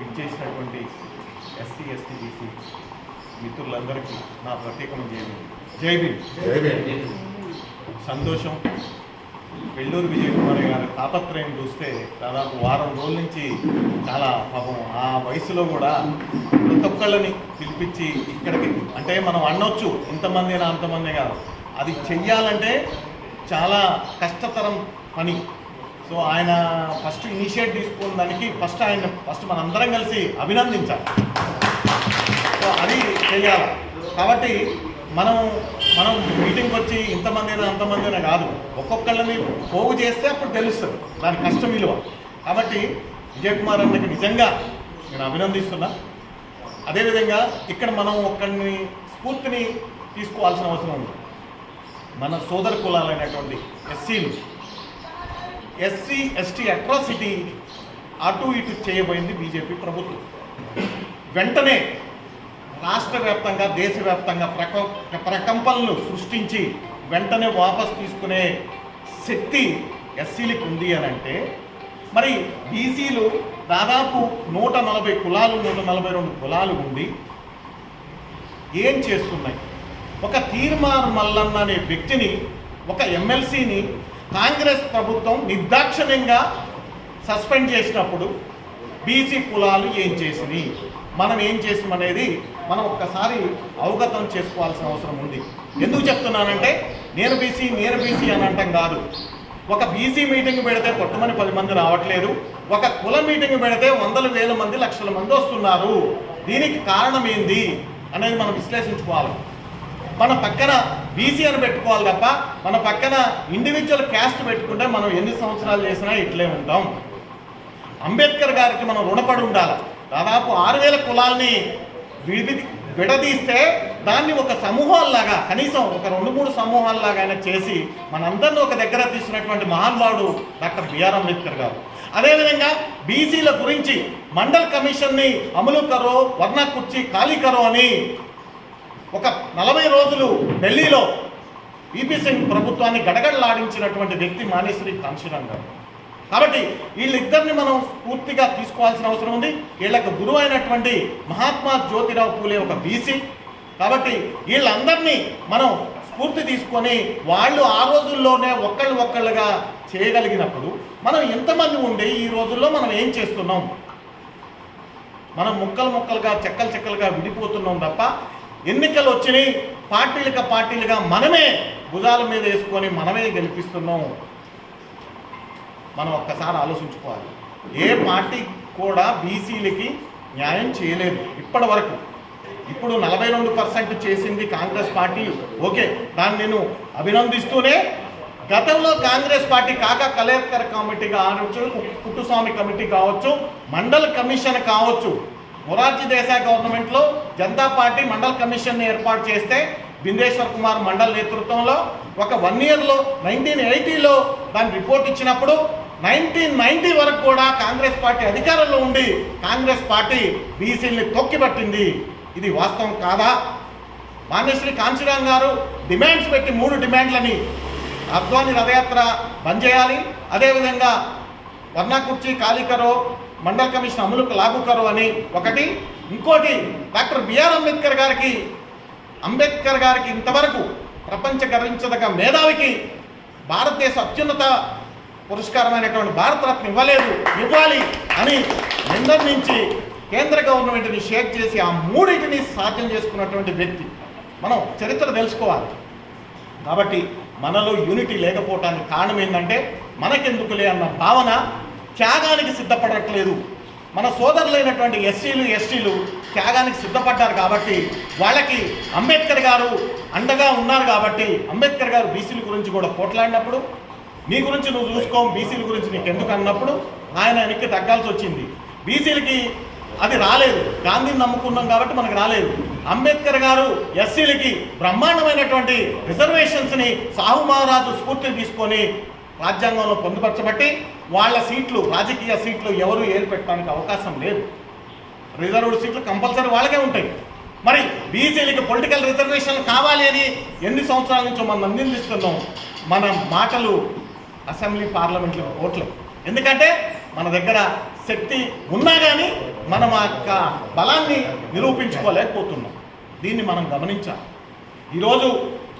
ఇచ్చేసినటువంటి SC ST BC మిత్రులందరికీ నా ప్రత్యేకమైన జై భీమ్. సంతోషం. వెల్లూరు విజయ్ కుమార్ గారి తాపత్రయం చూస్తే దాదాపు వారం రోజుల నుంచి చాలా పాపం ఆ వయసులో కూడా ప్రతి ఒక్కళ్ళని పిలిపించి ఇక్కడికి అంటే మనం అనొచ్చు ఇంతమంది అంతమంది కాదు, అది చెయ్యాలంటే చాలా కష్టతరం పని. సో ఆయన ఫస్ట్ ఇనిషియేట్ తీసుకున్న దానికి ఫస్ట్ మనందరం కలిసి అభినందించాలి. సో అది చెయ్యాలి. కాబట్టి మనం మీటింగ్కి వచ్చి ఇంతమంది అంతమందినే కాదు, ఒక్కొక్కళ్ళని పోగు చేస్తే అప్పుడు తెలుస్తుంది దాని కష్టం విలువ. కాబట్టి విజయ్ కుమార్ అన్నకి నిజంగా నేను అభినందిస్తున్నా. అదేవిధంగా ఇక్కడ మనం ఒక్కడిని స్ఫూర్తిని తీసుకోవాల్సిన అవసరం ఉంది. మన సోదర కులాలైనటువంటి ఎస్సీలు, ఎస్సీ ఎస్టీ అట్రాసిటీ అటు ఇటు చేయబోయింది బీజేపీ ప్రభుత్వం. వెంటనే రాష్ట్ర వ్యాప్తంగా దేశవ్యాప్తంగా ప్రకంపనలు సృష్టించి వెంటనే వాపసు తీసుకునే శక్తి ఎస్సీలకు ఉంది అని అంటే, మరి బీసీలు దాదాపు 140 కులాలు 142 కులాలు ఉండి ఏం చేస్తున్నాయి? ఒక తీర్మార్ మల్లన్న అనే వ్యక్తిని, ఒక ఎమ్మెల్సీని కాంగ్రెస్ ప్రభుత్వం నిర్దాక్షిణ్యంగా సస్పెండ్ చేసినప్పుడు బీసీ కులాలు ఏం చేసినాయి, మనం ఏం చేసామనేది మనం ఒక్కసారి అవగతం చేసుకోవాల్సిన అవసరం ఉంది. ఎందుకు చెప్తున్నానంటే నేను బీసీ అని అంటాం కాదు. ఒక బీసీ మీటింగ్ పెడితే కొట్టమని 10 మంది రావట్లేదు, ఒక కుల మీటింగ్ పెడితే 100,000 మంది 1,00,000 మంది వస్తున్నారు. దీనికి కారణం ఏంది అనేది మనం విశ్లేషించుకోవాలి. మన పక్కన బీసీ అని పెట్టుకోవాలి తప్ప మన పక్కన ఇండివిజువల్ క్యాస్ట్ పెట్టుకుంటే మనం ఎన్ని సంవత్సరాలు చేసినా ఇట్లే ఉంటాం. అంబేద్కర్ గారికి మనం రుణపడి ఉండాలి. దాదాపు 6,000 కులాల్ని విడదీస్తే దాన్ని ఒక సమూహాల్లాగా, కనీసం ఒక 2-3 సమూహాల్లాగా ఆయన చేసి మనందరినీ ఒక దగ్గర తీసినటువంటి మహానుభావుడు డాక్టర్ బిఆర్ అంబేద్కర్ గారు. అదేవిధంగా బీసీల గురించి మండల్ కమిషన్ని అమలు కరో, వర్ణ కుర్చీ ఖాళీ కరో అని ఒక 40 రోజులు ఢిల్లీలో ఈపీ సింగ్ ప్రభుత్వాన్ని గడగడలాడించినటువంటి వ్యక్తి మానేశ్వరి కాంశీరామ్ గారు. కాబట్టి వీళ్ళిద్దరిని మనం పూర్తిగా తీసుకోవాల్సిన అవసరం ఉంది. వీళ్ళకు గురువు అయినటువంటి మహాత్మా జ్యోతిరావు పూలే ఒక బీసీ. కాబట్టి వీళ్ళందరినీ మనం స్ఫూర్తి తీసుకొని వాళ్ళు ఆ రోజుల్లోనే ఒక్కళ్ళుగా చేయగలిగినప్పుడు మనం ఎంతమంది ఉండి ఈ రోజుల్లో మనం ఏం చేస్తున్నాం? మనం ముక్కలుగా చెక్కలుగా విడిపోతున్నాం తప్ప ఎన్నికలు వచ్చినాయి పార్టీలుగా మనమే భుజాల మీద వేసుకొని మనమే గెలిపిస్తున్నాం. మనం ఒక్కసారి ఆలోచించుకోవాలి. ఏ పార్టీ కూడా బీసీలకి న్యాయం చేయలేదు ఇప్పటి వరకు. ఇప్పుడు 42% చేసింది కాంగ్రెస్ పార్టీ, ఓకే, దాన్ని నేను అభినందిస్తూనే గతంలో కాంగ్రెస్ పార్టీ కాకా కలేకర్ కమిటీ కావచ్చు, కుట్టుస్వామి కమిటీ కావచ్చు, మండల్ కమిషన్ కావచ్చు, మొరార్జీ దేశాయ్ గవర్నమెంట్లో జనతా పార్టీ మండల్ కమిషన్ని ఏర్పాటు చేస్తే బిందేశ్వర్ కుమార్ మండల్ నేతృత్వంలో ఒక 1 ఇయర్లో 1980లో దాని రిపోర్ట్ ఇచ్చినప్పుడు 1990 వరకు కూడా కాంగ్రెస్ పార్టీ అధికారంలో ఉండి కాంగ్రెస్ పార్టీ బీసీల్ని తొక్కిపట్టింది. ఇది వాస్తవం కాదా? మాన్యశ్రీ కాంశీరామ్ గారు డిమాండ్స్ పెట్టి 3 డిమాండ్లని అద్వాని రథయాత్ర బంద్ చేయాలి, అదేవిధంగా వర్ణ కుర్చీ ఖాళీ కరో, మండల్ కమిషన్ అమలుకు లాగు కరో అని ఒకటి, ఇంకోటి డాక్టర్ బిఆర్ అంబేద్కర్ గారికి ఇంతవరకు ప్రపంచ గర్వించదగ్గ మేధావికి భారతదేశ అత్యున్నత పురస్కారమైనటువంటి భారతరత్న ఇవ్వాలి అని నిర్ణయించి కేంద్ర గవర్నమెంట్ని షేక్ చేసి ఆ 3టిని సాధ్యం చేసుకున్నటువంటి వ్యక్తి. మనం చరిత్ర తెలుసుకోవాలి. కాబట్టి మనలో యూనిటీ లేకపోవటానికి కారణం ఏంటంటే మనకెందుకులే అన్న భావన త్యాగానికి సిద్ధపడట్లేదు. మన సోదరులైనటువంటి ఎస్సీలు ఎస్టీలు త్యాగానికి సిద్ధపడ్డారు కాబట్టి వాళ్ళకి అంబేద్కర్ గారు అండగా ఉన్నారు. కాబట్టి అంబేద్కర్ గారు బీసీల గురించి కూడా పోట్లాడినప్పుడు నీ గురించి నువ్వు చూసుకో, బీసీల గురించి నీకు ఎందుకు అన్నప్పుడు ఆయన వెనక్కి తగ్గాల్సి వచ్చింది. బీసీలకి అది రాలేదు, గాంధీని నమ్ముకున్నాం కాబట్టి మనకు రాలేదు. అంబేద్కర్ గారు ఎస్సీలకి బ్రహ్మాండమైనటువంటి రిజర్వేషన్స్ని సాహు మహారాజు స్ఫూర్తిని తీసుకొని రాజ్యాంగంలో పొందుపరచబట్టి వాళ్ళ సీట్లు, రాజకీయ సీట్లు ఎవరు ఏర్పెట్టడానికి అవకాశం లేదు. రిజర్వ్డ్ సీట్లు కంపల్సరీ వాళ్ళకే ఉంటాయి. మరి బీసీలకి పొలిటికల్ రిజర్వేషన్లు కావాలి అని ఎన్ని సంవత్సరాల నుంచో మనం అందిస్తున్నాం. మన మాటలు అసెంబ్లీ పార్లమెంట్లో ఓట్లు. ఎందుకంటే మన దగ్గర శక్తి ఉన్నా కానీ మనం ఆ యొక్క బలాన్ని నిరూపించుకోలేకపోతున్నాం. దీన్ని మనం గమనించాలి. ఈరోజు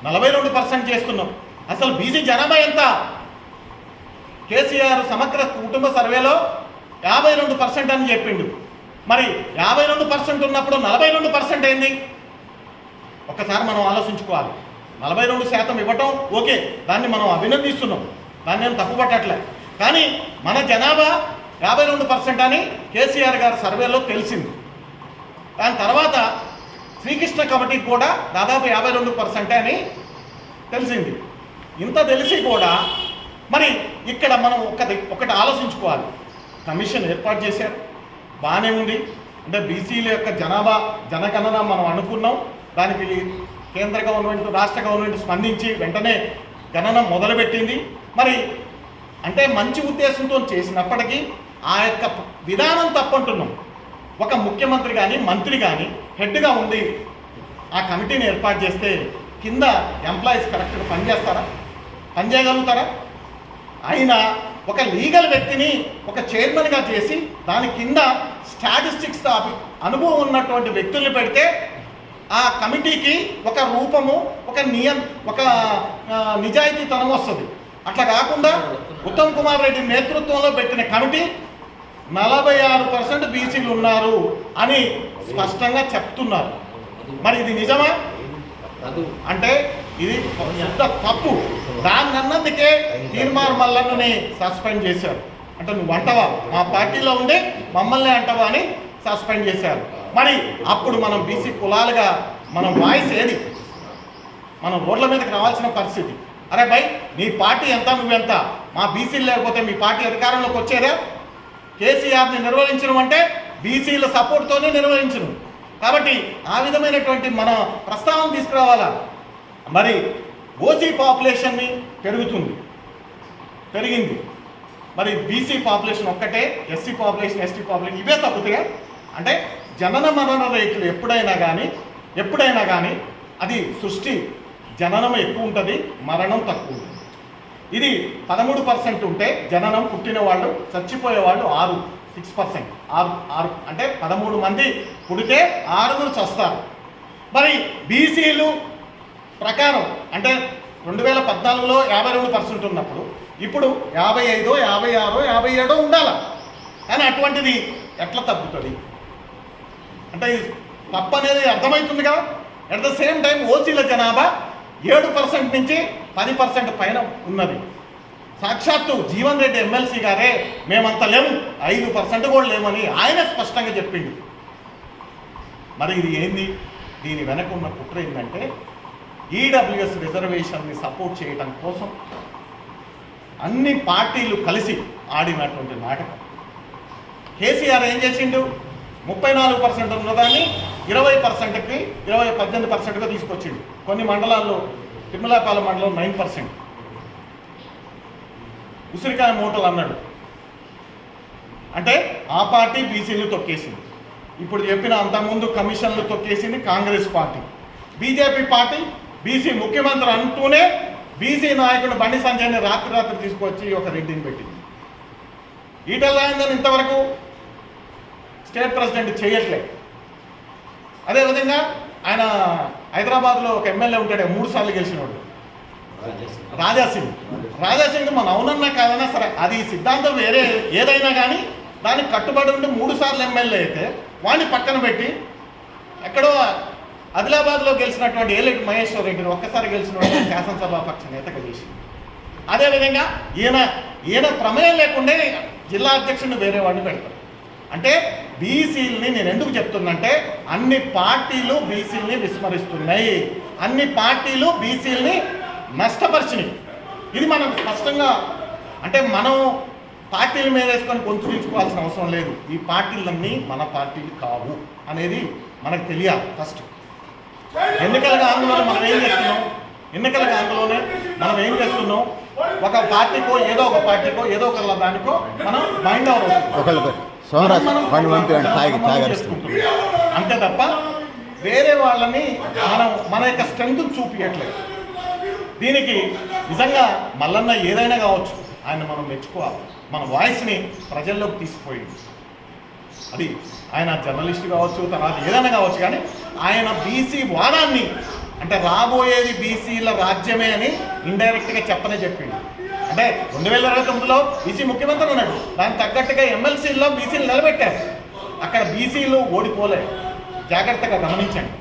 42% చేస్తున్నాం. అసలు బీసీ జనాభా ఎంత? కేసీఆర్ సమగ్ర కుటుంబ సర్వేలో 52% అని చెప్పిండు. మరి 52% ఉన్నప్పుడు 42% ఏంది? ఒక్కసారి మనం ఆలోచించుకోవాలి. 42% ఇవ్వటం ఓకే, దాన్ని మనం అభినందిస్తున్నాం, దాన్ని నేను తప్పుపట్టట్లే. కానీ మన జనాభా 52% అని కేసీఆర్ గారి సర్వేలో తెలిసింది. దాని తర్వాత శ్రీకృష్ణ కమిటీకి కూడా దాదాపు 52% అని తెలిసింది. ఇంత తెలిసి కూడా మరి ఇక్కడ మనం ఒకటి ఆలోచించుకోవాలి. కమిషన్ ఏర్పాటు చేశారు, బాగానే ఉంది. అంటే బీసీల యొక్క జనాభా జనగణన మనం అనుకున్నాం. దానికి కేంద్ర గవర్నమెంట్ రాష్ట్ర గవర్నమెంట్ స్పందించి వెంటనే గణన మొదలుపెట్టింది. మరి అంటే మంచి ఉద్దేశంతో చేసినప్పటికీ ఆ యొక్క విధానం తప్పంటున్నాం. ఒక ముఖ్యమంత్రి కానీ మంత్రి కానీ హెడ్గా ఉంది ఆ కమిటీని ఏర్పాటు చేస్తే కింద ఎంప్లాయీస్ కరెక్ట్గా పనిచేస్తారా? పనిచేయగలుగుతారా? అయినా ఒక లీగల్ వ్యక్తిని ఒక చైర్మన్గా చేసి దాని కింద స్టాటిస్టిక్స్ అనుభవం ఉన్నటువంటి వ్యక్తుల్ని పెడితే ఆ కమిటీకి ఒక రూపము, ఒక నిజాయితీతనం వస్తుంది. అట్లా కాకుండా ఉత్తమ్ కుమార్ రెడ్డి నేతృత్వంలో పెట్టిన కమిటీ 46% బీసీలు ఉన్నారు అని స్పష్టంగా చెప్తున్నారు. మరి ఇది నిజమా? అంటే ఇది పెద్ద తప్పు. దాన్ని అన్నందుకే తీర్మార్ మల్లన్నని సస్పెండ్ చేశారు. అంటే నువ్వు అంటవా, మా పార్టీలో ఉండి మమ్మల్ని అంటవా అని సస్పెండ్ చేశారు. మరి అప్పుడు మనం బీసీ కులాలుగా మనం వాయిస్ ఏది? మనం రోడ్ల మీదకి రావాల్సిన పరిస్థితి. అరే భయ్, నీ పార్టీ ఎంత, నువ్వెంత? మా బీసీలు లేకపోతే మీ పార్టీ అధికారంలోకి వచ్చేదా? కేసీఆర్ని నిర్వహించడం అంటే బీసీల సపోర్ట్తోనే నిర్వహించడం. కాబట్టి ఆ విధమైనటువంటి మన ప్రస్తావన తీసుకురావాలా. మరి ఓసీ పాపులేషన్ని పెరిగింది. మరి బీసీ పాపులేషన్ ఒక్కటే, ఎస్సీ పాపులేషన్, ఎస్టీ పాపులేషన్ ఇవే తగ్గుతాయా? అంటే జనన మరణ రేట్లు ఎప్పుడైనా కానీ అది సృష్టి. జననం ఎక్కువ ఉంటుంది, మరణం తక్కువ ఉంటుంది. ఇది 13% ఉంటే జననం, పుట్టిన వాళ్ళు చచ్చిపోయే వాళ్ళు 6% అంటే 13 మంది పుడితే 6 చస్తారు. మరి బీసీలు ప్రకారం అంటే 2014లో 52% ఉన్నప్పుడు ఇప్పుడు 55, 56, 57 ఉండాలి. కానీ అటువంటిది ఎట్లా తగ్గుతుంది? అంటే తప్పు అనేది అర్థమవుతుంది కదా. అట్ ద సేమ్ టైం ఓసీల జనాభా 7% నుంచి 10% పైన ఉన్నది. సాక్షాత్తు జీవన్ రెడ్డి ఎమ్మెల్సీ గారే మేమంత లేము, 5% కూడా లేమని ఆయన స్పష్టంగా చెప్పిండు. మరి ఇది ఏంది? దీని వెనక ఉన్న కుట్ర ఏంటంటే ఈడబ్ల్యూఎస్ రిజర్వేషన్ని సపోర్ట్ చేయడం కోసం అన్ని పార్టీలు కలిసి ఆడినటువంటి నాటకం. కేసీఆర్ ఏం చేసిండు? 34% ఉన్నదాన్ని 20%కి 18%గా తీసుకొచ్చిండు. కొన్ని మండలాల్లో, తిరుమలాపాలెం మండలం 9%, ఉసిరికాయ మూటలు అన్నాడు. అంటే ఆ పార్టీ బీసీలు తొక్కేసింది. ఇప్పుడు చెప్పిన అంతకుముందు కమిషన్లు తొక్కేసింది Congress party. BJP party BC ముఖ్యమంత్రి అంటూనే బీసీ నాయకుడు బండి సంజయ్ని రాత్రి తీసుకొచ్చి ఒక రెడ్డిని పెట్టింది. ఈటెల రాజేందర్ ఇంతవరకు స్టేట్ ప్రెసిడెంట్ చేయట్లేదు. అదేవిధంగా ఆయన హైదరాబాద్లో ఒక ఎమ్మెల్యే ఉంటాడు, 3 సార్లు గెలిచినవాడు, రాజాసింగ్ మన అవునన్నా కాదన్నా సరే, అది సిద్ధాంతం వేరే ఏదైనా కానీ దానికి కట్టుబడి ఉండి 3 సార్లు ఎమ్మెల్యే అయితే వాడిని పక్కన పెట్టి ఎక్కడో ఆదిలాబాద్లో గెలిచినటువంటి ఏలెట్టి మహేశ్వర్ రెడ్డిని ఒక్కసారి గెలిచిన శాసనసభాపక్ష నేతగా చేసింది. అదేవిధంగా ఈయన ప్రమేయం లేకుండా జిల్లా అధ్యక్షుడిని వేరే వాడిని పెడతారు. అంటే బీసీలని నేను ఎందుకు చెప్తున్నంటే అన్ని పార్టీలు బీసీలని విస్మరిస్తున్నాయి, అన్ని పార్టీలు బీసీలని నష్టపరిచినాయి. ఇది మనం స్పష్టంగా అంటే మనం పార్టీల మీద వేసుకొని గొంతు తీసుకోవాల్సిన అవసరం లేదు. ఈ పార్టీలన్నీ మన పార్టీలు కావు అనేది మనకు తెలియాలి. ఫస్ట్ ఎన్నికల ఆందోళన మనం ఏం చేస్తున్నాం? ఒక పార్టీకో ఏదో ఒక దానికో మనం మైండ్ అవుతుంది, అంతే తప్ప వేరే వాళ్ళని మన యొక్క స్ట్రెంగ్త్ చూపించట్లేదు. దీనికి నిజంగా మల్లన్న ఏదైనా కావచ్చు, ఆయన మనం మెచ్చుకోవాలి. మన వాయిస్ని ప్రజల్లోకి తీసుకుపోయింది. అది ఆయన జర్నలిస్ట్ కావచ్చు, తర్వాత ఏదైనా కావచ్చు, కానీ ఆయన బీసీ వాదాన్ని అంటే రాబోయేది బీసీల రాజ్యమే అని ఇండైరెక్ట్గా చెప్పిండు. అంటే 2029లో బీసీ ముఖ్యమంత్రి ఉన్నాడు, దానికి తగ్గట్టుగా ఎమ్మెల్సీల్లో బీసీలు నిలబెట్టారు. అక్కడ బీసీలు ఓడిపోలే, జాగ్రత్తగా గమనించండి.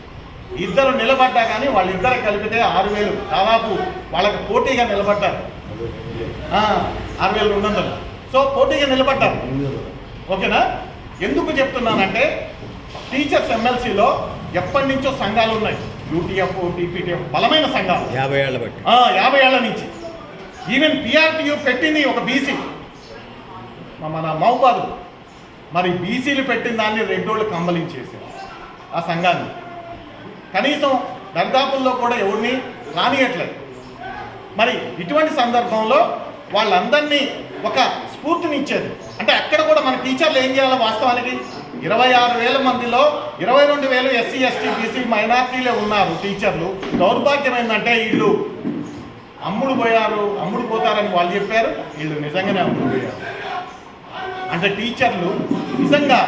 ఇద్దరు నిలబడ్డా కానీ వాళ్ళిద్దరు కలిపితే 6,000 దాదాపు వాళ్ళకి పోటీగా నిలబడ్డారు. 6,200 సో పోటీగా నిలబడ్డారు. ఓకేనా? ఎందుకు చెప్తున్నానంటే టీచర్స్ ఎమ్మెల్సీలో ఎప్పటి నుంచో సంఘాలు ఉన్నాయి, యూటీఎఫ్, టీపీటీఎఫ్, బలమైన సంఘాలు 50 ఏళ్ళ బట్టి 50 ఏళ్ల నుంచి. ఈవెన్ పిఆర్టీయూ పెట్టింది ఒక బీసీ మన మహబాదు. మరి బీసీలు పెట్టిన దాన్ని రెడ్డోళ్ళు కంబలించేసారు ఆ సంఘాన్ని. కనీసం దర్దాపుల్లో కూడా ఎవరిని రానియట్లేదు. మరి ఇటువంటి సందర్భంలో వాళ్ళందరినీ ఒక స్ఫూర్తినిచ్చేది. అంటే అక్కడ కూడా మన టీచర్లు ఏం చేయాలో వాస్తవానికి 26,000 మందిలో 22,000 ఎస్సీ, ఎస్టీ, బీసీ మైనార్టీలే ఉన్నారు టీచర్లు. దౌర్భాగ్యం ఏంటంటే వీళ్ళు అమ్ముడు పోతారని వాళ్ళు చెప్పారు, వీళ్ళు నిజంగానే అమ్ముడు పోయారు. అంటే టీచర్లు నిజంగా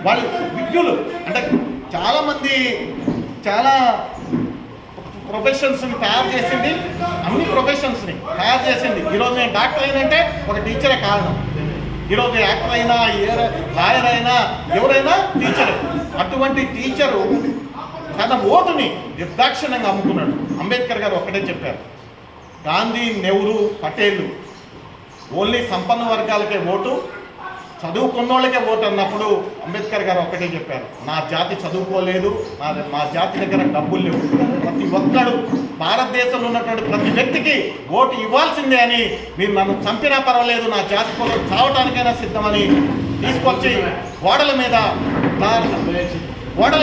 వాళ్ళు విజ్ఞులు. అంటే చాలామంది చాలా ప్రొఫెషన్స్ని తయారు చేసింది, అన్ని ప్రొఫెషన్స్ని తయారు చేసింది. ఈరోజు నేను డాక్టర్ అయినంటే ఒక టీచరే కారణం. ఈరోజు యాక్టర్ అయినా, లాయర్ అయినా, ఎవరైనా టీచరే. అటువంటి టీచరు తన ఓటుని నిర్దాక్షిణ్యంగా అమ్ముకున్నాడు. అంబేద్కర్ గారు ఒక్కటే చెప్పారు, గాంధీ, నెహ్రూ, పటేల్ ఓన్లీ సంపన్న వర్గాలకే ఓటు, చదువుకున్నోళ్ళకే ఓటు అన్నప్పుడు అంబేద్కర్ గారు ఒక్కటే చెప్పారు, నా జాతి చదువుకోలేదు, మా జాతి దగ్గర డబ్బులు లేవు, ప్రతి ఒక్కడు భారతదేశంలో ఉన్నటువంటి ప్రతి వ్యక్తికి ఓటు ఇవ్వాల్సిందే అని, మీరు నన్ను చంపినా పర్వాలేదు, నా జాతి కోసం చావటానికైనా సిద్ధమని తీసుకొచ్చి ఓడల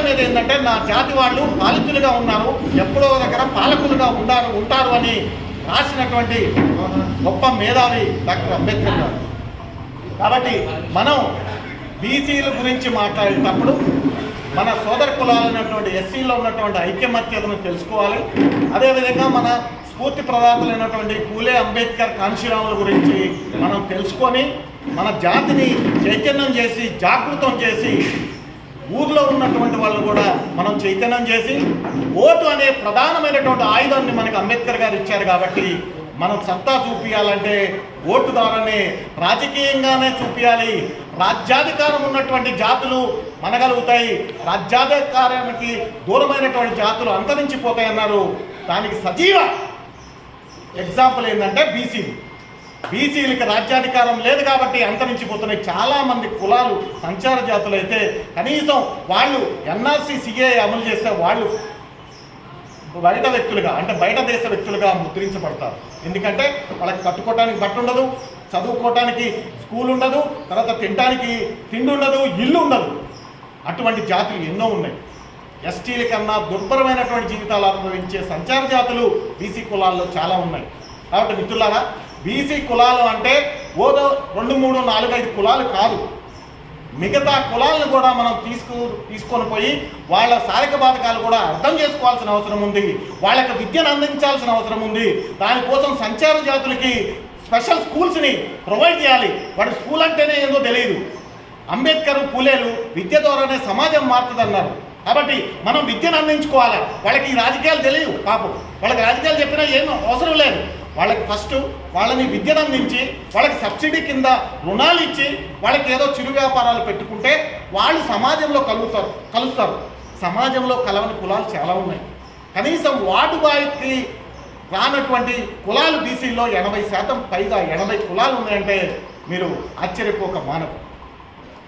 మీద ఏంటంటే నా జాతి వాళ్ళు పాలితులుగా ఉన్నారు, ఎప్పుడో దగ్గర పాలకులుగా ఉంటారు అని రాసినటువంటి గొప్ప మేధావి డాక్టర్ అంబేద్కర్ గారు. కాబట్టి మనం బీసీల గురించి మాట్లాడేటప్పుడు మన సోదర కులాలైనటువంటి ఎస్సీలో ఉన్నటువంటి ఐక్యమత్యతను తెలుసుకోవాలి. అదేవిధంగా మన స్ఫూర్తి ప్రదాతలైనటువంటి పూలే, అంబేద్కర్, కాంశీరాముల గురించి మనం తెలుసుకొని మన జాతిని చైతన్యం చేసి, జాగృతం చేసి, ఊర్లో ఉన్నటువంటి వాళ్ళు కూడా మనం చైతన్యం చేసి, ఓటు అనే ప్రధానమైనటువంటి ఆయుధాన్ని మనకు అంబేద్కర్ గారు ఇచ్చారు. కాబట్టి మనం సత్తా చూపించాలంటే ఓటు ద్వారానే, రాజకీయంగానే చూపించాలి. రాజ్యాధికారం ఉన్నటువంటి జాతులు మనగలుగుతాయి, రాజ్యాధికారానికి దూరమైనటువంటి జాతులు అంతరించిపోతాయన్నారు. దానికి సజీవ ఎగ్జాంపుల్ ఏంటంటే బీసీలకి రాజ్యాధికారం లేదు కాబట్టి అంతరించిపోతున్నాయి. చాలామంది కులాలు సంచార జాతులు అయితే కనీసం వాళ్ళు ఎన్ఆర్సీ, సిఏ అమలు చేస్తే వాళ్ళు బయట వ్యక్తులుగా, అంటే బయట దేశ వ్యక్తులుగా ముద్రించబడతారు. ఎందుకంటే వాళ్ళకి కట్టుకోవటానికి బట్ట ఉండదు, చదువుకోవటానికి స్కూల్ ఉండదు, తర్వాత తినడానికి తిండి ఉండదు, ఇల్లు ఉండదు. అటువంటి జాతులు ఎన్నో ఉన్నాయి. ఎస్టీల కన్నా దుర్భరమైనటువంటి జీవితాలు అనుభవించే సంచార జాతులు బీసీ కులాల్లో చాలా ఉన్నాయి. కాబట్టి మిత్రులారా, బీసీ కులాలు అంటే ఓదో 2, 3, 4, 5 కులాలు కాదు. మిగతా కులాలను కూడా మనం తీసుకొని పోయి వాళ్ళ సారిక బాధకాలు కూడా అర్థం చేసుకోవాల్సిన అవసరం ఉంది. వాళ్ళకి విద్యను అందించాల్సిన అవసరం ఉంది. దానికోసం సంచార జాతులకి స్పెషల్ స్కూల్స్ని ప్రొవైడ్ చేయాలి. వాడి స్కూల్ అంటేనే ఏదో తెలియదు. అంబేద్కర్, పూలేలు విద్య ద్వారానే సమాజం మారుతుందన్నారు. కాబట్టి మనం విద్యను అందించుకోవాలి. వాళ్ళకి ఈ రాజకీయాలు తెలియదు పాపం. వాళ్ళకి రాజకీయాలు చెప్పినా ఏం అవసరం లేదు. వాళ్ళకి ఫస్ట్ వాళ్ళని విద్యను అందించి, వాళ్ళకి సబ్సిడీ కింద రుణాలు ఇచ్చి, వాళ్ళకి ఏదో చిరు వ్యాపారాలు పెట్టుకుంటే వాళ్ళు సమాజంలో కలుస్తారు. సమాజంలో కలవని కులాలు చాలా ఉన్నాయి. కనీసం వార్డు బాయ్కి రానటువంటి కులాలు బీసీలో 80% పైగా 80 కులాలు ఉన్నాయంటే మీరు ఆశ్చర్యపోక మానవు.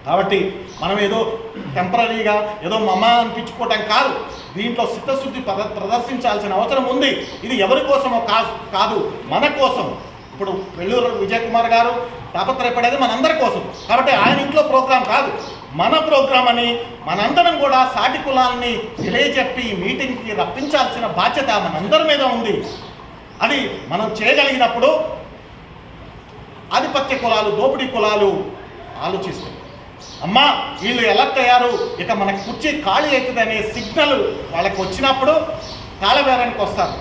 కాబట్టి మనం ఏదో టెంపరీగా ఏదో మమ అనిపించుకోవటం కాదు, దీంట్లో చిత్తశుద్ధి ప్రదర్శించాల్సిన అవసరం ఉంది. ఇది ఎవరి కోసమో కాదు, మన కోసం. ఇప్పుడు వెల్లూరు విజయ్ కుమార్ గారు తాపత్రయపడేది మనందరి కోసం. కాబట్టి ఆయన ఇంట్లో ప్రోగ్రాం కాదు, మన ప్రోగ్రాం అని మనందరం కూడా సాటి కులాలని తెలియజెప్పి మీటింగ్కి రప్పించాల్సిన బాధ్యత మనందరి మీద ఉంది. అది మనం చేయగలిగినప్పుడు ఆధిపత్య కులాలు, దోపిడీ కులాలు ఆలోచిస్తాయి, అమ్మా వీళ్ళు ఎలక్ట్ అయ్యారు, ఇక మనకు కుర్చీ ఖాళీ అవుతుంది అనే సిగ్నల్ వాళ్ళకి వచ్చినప్పుడు కాలబేరానికి వస్తారు.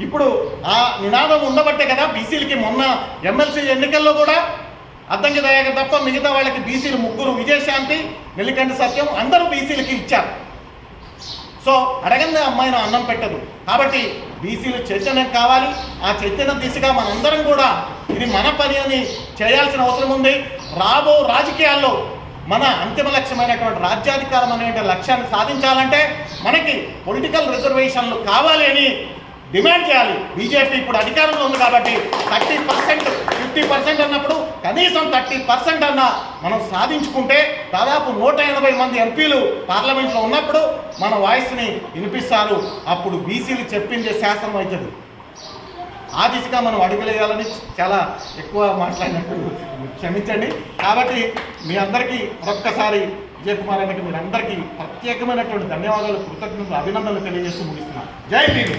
ఇప్పుడు ఆ నినాదం ఉండబట్టే కదా బీసీలకి మొన్న ఎమ్మెల్సీ ఎన్నికల్లో కూడా అద్దంకి దయాకర్ తప్ప మిగతా వాళ్ళకి బీసీలు ముగ్గురు, విజయశాంతి, నెల్లికంటి సత్యం, అందరూ బీసీలకి ఇచ్చారు. సో అడగంది అమ్మాయిని అన్నం పెట్టదు. కాబట్టి బీసీలు చైతన్యం కావాలి. ఆ చైతన్యం దిశగా మనందరం కూడా ఇది మన పని అని చేయాల్సిన అవసరం ఉంది. రాబో రాజకీయాల్లో మన అంతిమ లక్ష్యమైనటువంటి రాజ్యాధికారం అనే లక్ష్యాన్ని సాధించాలంటే మనకి పొలిటికల్ రిజర్వేషన్లు కావాలి అని డిమాండ్ చేయాలి. బీజేపీ ఇప్పుడు అధికారంలో ఉంది కాబట్టి 30%, 50% అన్నప్పుడు కనీసం 30% అన్న మనం సాధించుకుంటే దాదాపు 180 మంది ఎంపీలు పార్లమెంట్లో ఉన్నప్పుడు మన వాయిస్ని వినిపిస్తారు. అప్పుడు బీసీలు చెప్పిందే శాసనం అవుతుంది. ఆ దిశగా మనం అడుగులేయాలని చాలా ఎక్కువ మాట్లాడినట్టు క్షమించండి. కాబట్టి మీ అందరికీ మరొక్కసారి విజయ్ కుమార్ అన్నకి మీరందరికీ ప్రత్యేకమైనటువంటి ధన్యవాదాలు, కృతజ్ఞతలు, అభినందనలు తెలియజేస్తూ ముగిస్తున్నాను. జై భీమ్.